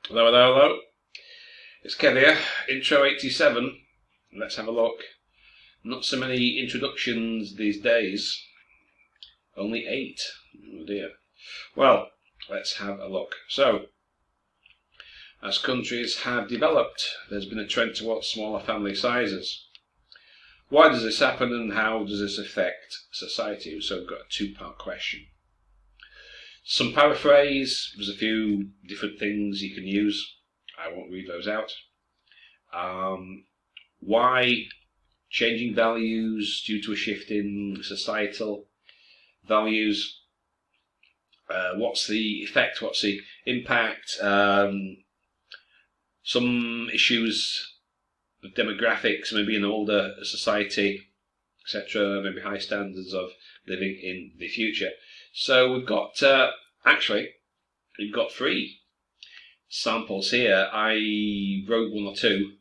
Hello, hello, hello. It's Kev here, intro 87. Let's have a look. Not so many introductions these days. Only 8. Oh dear. Well, let's have a look. So, as countries have developed, there's been a trend towards smaller family sizes. Why does this happen and how does this affect society? So we've got a two-part question. Some paraphrase, there's a few different things you can use. I won't read those out. Why changing values due to a shift in societal values? What's the effect? What's the impact? Some issues of demographics, maybe an older society, etc. Maybe high standards of living in the future. So we've got we've got 3 samples here. I wrote 1 or 2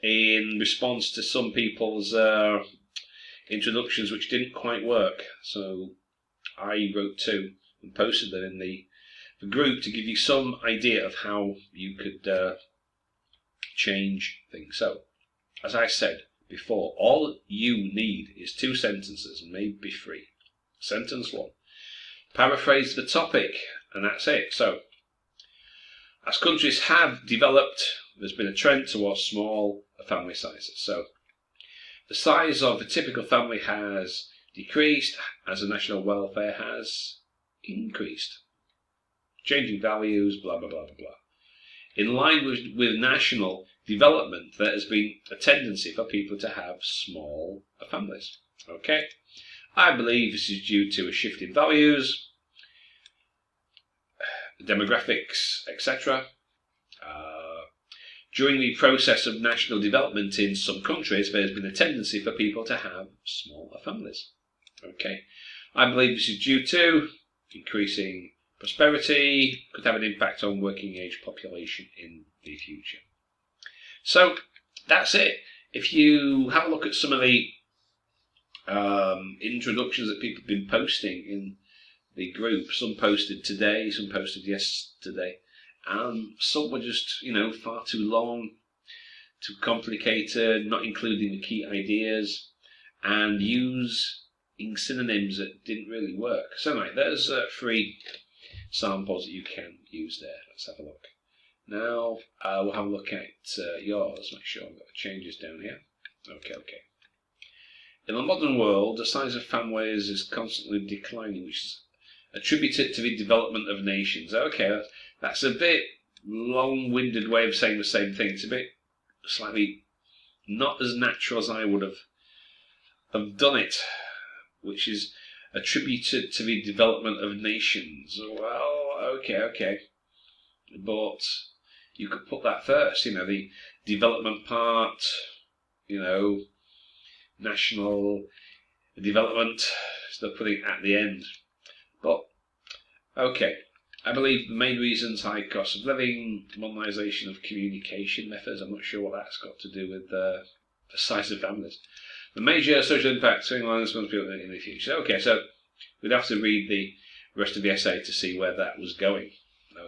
in response to some people's introductions which didn't quite work. So I wrote 2 and posted them in the group to give you some idea of how you could change things. So, as I said before, all you need is 2 sentences, maybe 3. Sentence 1. Paraphrase the topic, and that's it. So, as countries have developed, there's been a trend towards small family sizes. So, the size of a typical family has decreased as the national welfare has increased. Changing values, blah, blah, blah, blah, blah. In line with national development, there has been a tendency for people to have small families. Okay? I believe this is due to a shift in values, demographics, etc. During the process of national development in some countries, there has been a tendency for people to have smaller families. Okay? I believe this is due to increasing prosperity, could have an impact on working age population in the future. So that's it. If you have a look at some of the introductions that people have been posting in the group, some posted today, some posted yesterday, and some were just, far too long, too complicated, not including the key ideas, and using synonyms that didn't really work. So anyway, there's 3 samples that you can use there. Let's have a look. Now we'll have a look at yours. Make sure I've got the changes down here. Okay. In the modern world, the size of families is constantly declining, which is attributed to the development of nations. Okay, that's a bit long-winded way of saying the same thing. It's a bit slightly not as natural as I would have done it, which is attributed to the development of nations. Well, okay. But you could put that first, the development part, national development, instead of putting it at the end. But, okay. I believe the main reasons: high cost of living, modernisation of communication methods. I'm not sure what that's got to do with the size of families. The major social impact, swing lines, most people in the future. Okay, so we'd have to read the rest of the essay to see where that was going.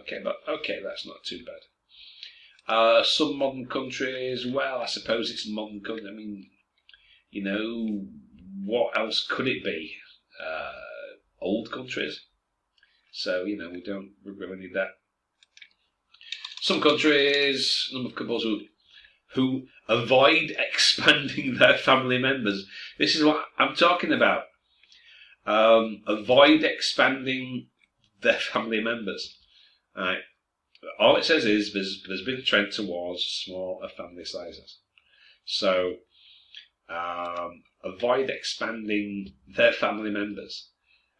Okay, but that's not too bad. Some modern countries, well, I suppose it's modern country. I mean, what else could it be? Old countries. So, we don't really need that. Some countries, number of couples who avoid expanding their family members. This is what I'm talking about. Avoid expanding their family members. Right. All it says is there's been a trend towards smaller family sizes. So avoid expanding their family members.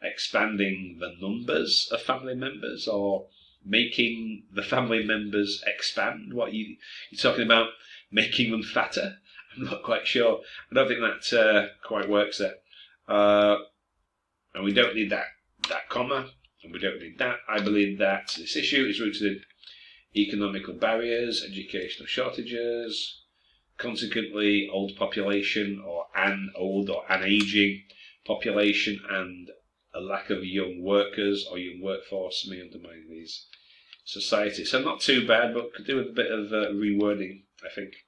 Expanding the numbers of family members, or making the family members expand. What you're talking about? Making them fatter? I'm not quite sure. I don't think that quite works there. And we don't need that comma, and we don't need that. I believe that this issue is rooted in economical barriers, educational shortages, consequently old population, or an aging population, and a lack of young workers or young workforce may undermine these society. So not too bad, but could do with a bit of rewording, I think.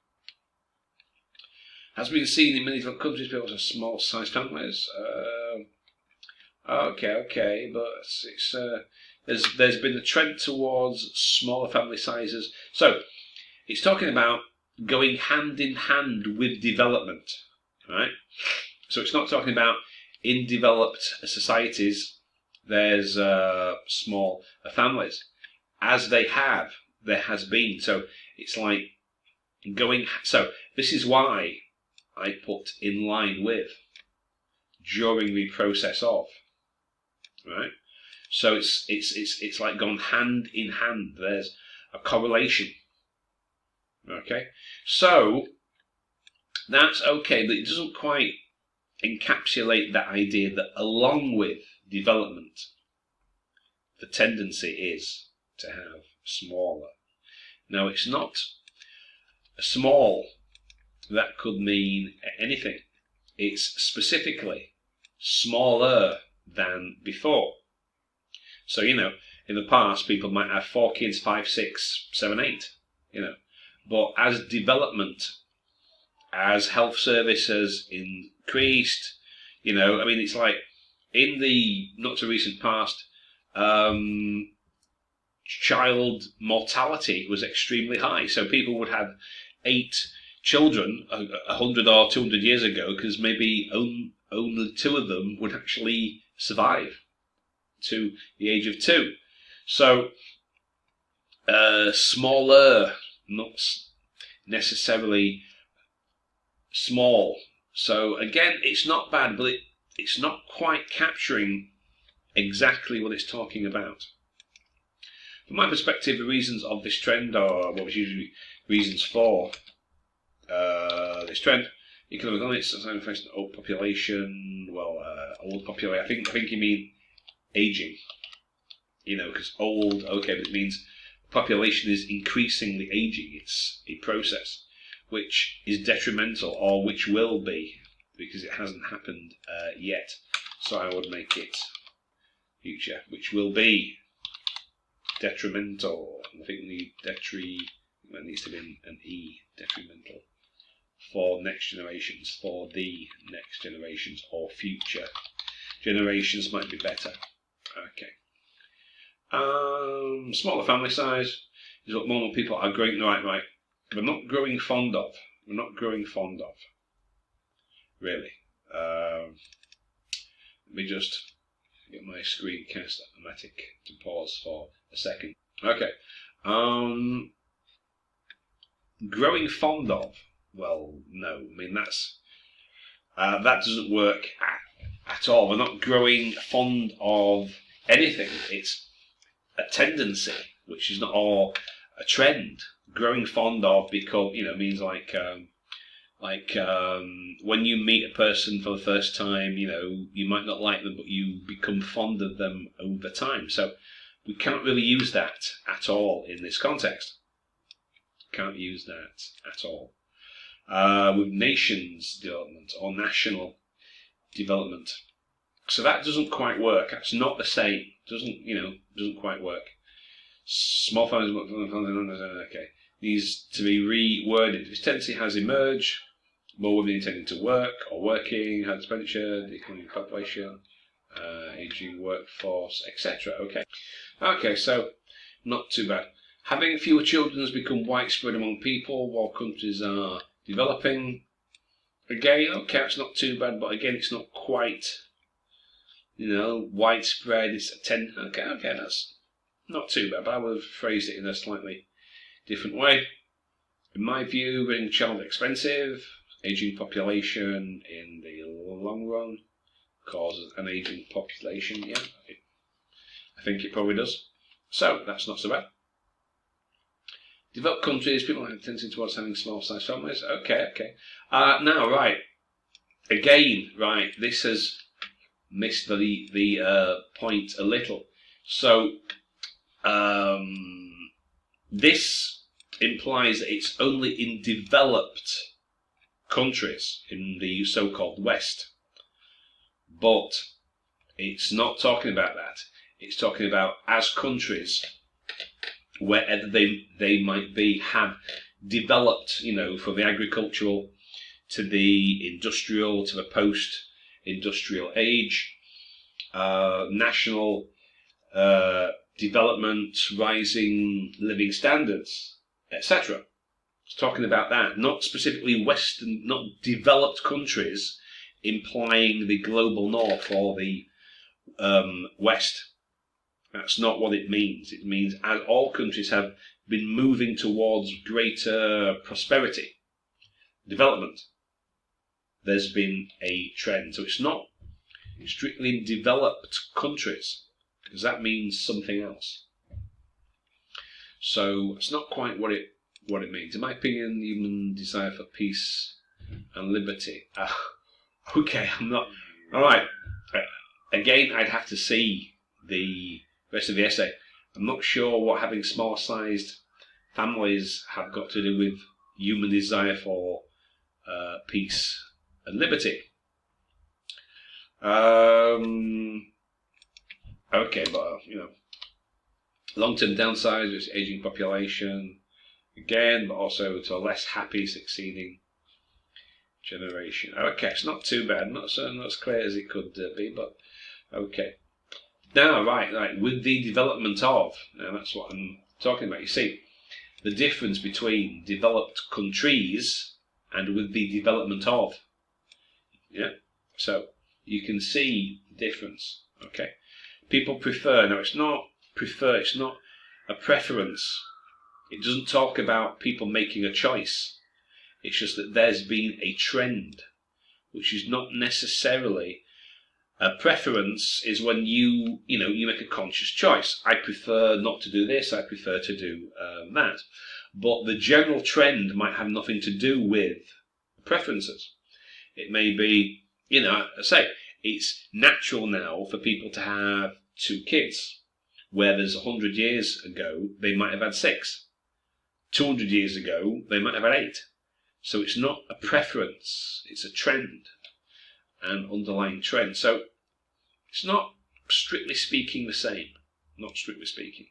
Has been seen in many different countries, people have small-sized families. Okay, but it's there's been a trend towards smaller family sizes. So it's talking about going hand in hand with development, right? So it's not talking about in developed societies there's small families, as there has been. So it's like going. So this is why I put in line with, during the process of, right? So it's like gone hand in hand. There's a correlation. Okay, so that's okay, but it doesn't quite encapsulate that idea that along with development, the tendency is to have smaller. Now, it's not small. That could mean anything. It's specifically smaller than before. So, in the past, people might have 4 kids, 5, 6, 7, 8, But as development, as health services increased, it's like in the not so recent past, child mortality was extremely high. So people would have 8 children 100 or 200 years ago, because maybe only 2 of them would actually survive to the age of 2. So smaller, not necessarily small. So again, it's not bad, but it's not quite capturing exactly what it's talking about. From my perspective, the reasons of this trend, or what was usually reasons for this trend, economic limits, old population. Old population. I think you mean aging. Because old, okay, but it means population is increasingly aging. It's a process which is detrimental, or which will be, because it hasn't happened yet. So I would make it future, which will be detrimental. I think that needs to be an E, detrimental, for next generations, for the next generations, or future generations might be better. Okay. Smaller family size is what more people are growing. Right. We're not growing fond of. Really. Let me just get my screencast-o-matic to pause for a second. Okay. Growing fond of. Well, no. I mean, that doesn't work at all. We're not growing fond of anything. It's a tendency, which is not all a trend. Growing fond of means like when you meet a person for the first time, you might not like them, but you become fond of them over time. So we can't really use that at all in this context. Can't use that at all. With nations development or national development. So that doesn't quite work. That's not the same. Doesn't quite work. Small families, okay. Needs to be reworded. This tendency has emerged. More women intending to work or working, high expenditure, declining population, aging workforce, etc. Okay, so not too bad. Having fewer children has become widespread among people while countries are developing. Again, okay, it's not too bad, but again, it's not quite, widespread. It's okay, that's not too bad, but I would have phrased it in a slightly different way. In my view, being a child expensive, aging population in the long run causes an aging population. Yeah, I think it probably does. So that's not so bad. Developed countries, people have a tendency towards having small-sized families. Okay. Now, right. Again, right. This has missed the point a little. So this implies that it's only in developed countries in the so-called West, but it's not talking about that. It's talking about as countries wherever they might be, have developed, from the agricultural to the industrial to the post-industrial age, national development, rising living standards, etc. It's talking about that, not specifically Western, not developed countries implying the global north or the West. That's not what it means. It means as all countries have been moving towards greater prosperity, development, there's been a trend. So it's not strictly in developed countries, because that means something else. So it's not quite what it means. In my opinion, human desire for peace and liberty. Okay, I'm not. All right. Again, I'd have to see the rest of the essay. I'm not sure what having small-sized families have got to do with human desire for peace and liberty. Okay, but long-term downsides with aging population, again, but also to a less happy succeeding generation. Okay, it's not too bad, not as clear as it could be, but okay. Now, right, with the development of, now that's what I'm talking about. You see, the difference between developed countries and with the development of. Yeah, so you can see the difference. Okay, people prefer. Now, it's not prefer. It's not a preference. It doesn't talk about people making a choice. It's just that there's been a trend, which is not necessarily a preference. Is when you make a conscious choice. I prefer not to do this. I prefer to do that. But the general trend might have nothing to do with preferences. It may be, it's natural now for people to have 2 kids, where there's 100 years ago they might have had 6. 200 years ago they might have had 8. So it's not a preference, it's a trend, an underlying trend. So it's not strictly speaking the same. Not strictly speaking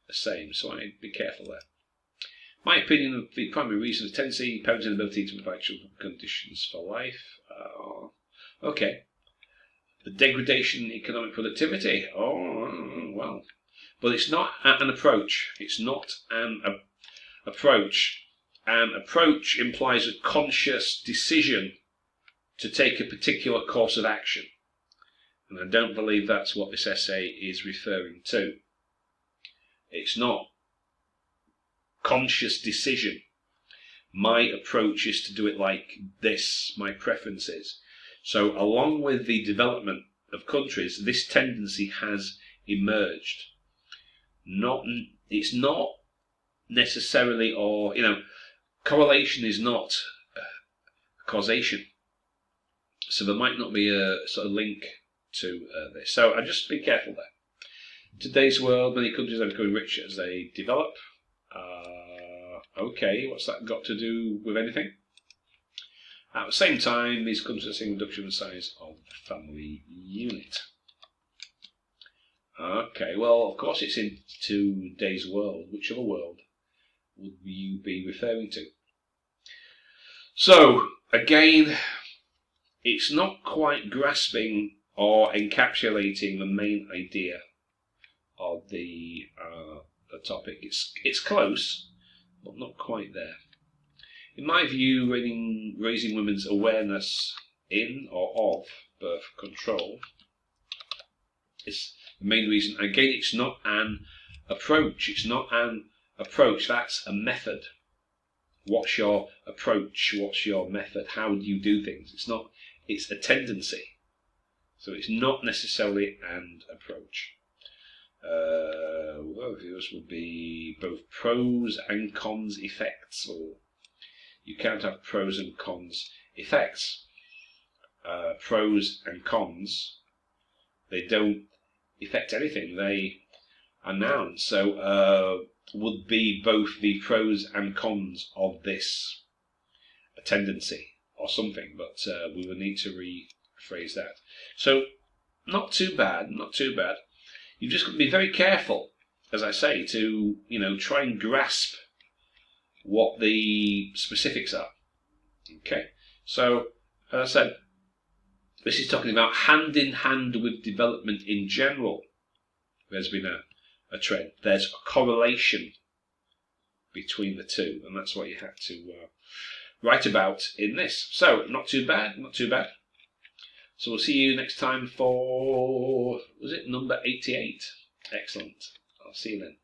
the same. So I'd be careful there. My opinion of the primary reason is tendency, parents' inability to provide children conditions for life. Okay. The degradation in economic productivity. Oh, well. But it's not an approach. It's not an approach. An approach implies a conscious decision to take a particular course of action. And I don't believe that's what this essay is referring to. It's not conscious decision. My approach is to do it like this, my preference is. So along with the development of countries, this tendency has emerged. It's not necessarily, or, correlation is not causation. So there might not be a sort of link to this. So I just be careful there. Today's world, many countries are becoming richer as they develop. Okay, what's that got to do with anything? At the same time, these countries are seeing reduction in the size of the family unit. Okay, well, of course it's in today's world. Which other world would you be referring to? So, again, it's not quite grasping or encapsulating the main idea of the topic. It's close, but not quite there. In my view, raising women's awareness in or of birth control is the main reason. Again, it's not an approach. It's not an approach. That's a method. What's your approach? What's your method? How do you do things? It's a tendency. So it's not necessarily an approach. Overviews would be both pros and cons effects, or you can't have pros and cons effects. Pros and cons, they don't affect anything. They are nouns. So would be both the pros and cons of this tendency or something, but we will need to rephrase that. So not too bad, not too bad. You've just got to be very careful as I say, to try and grasp what the specifics are. Okay, so as I said, this is talking about hand in hand with development in general. There's been a trend. There's a correlation between the two, and that's what you have to write about in this. So, not too bad, not too bad. So we'll see you next time for, was it number 88? Excellent. I'll see you then.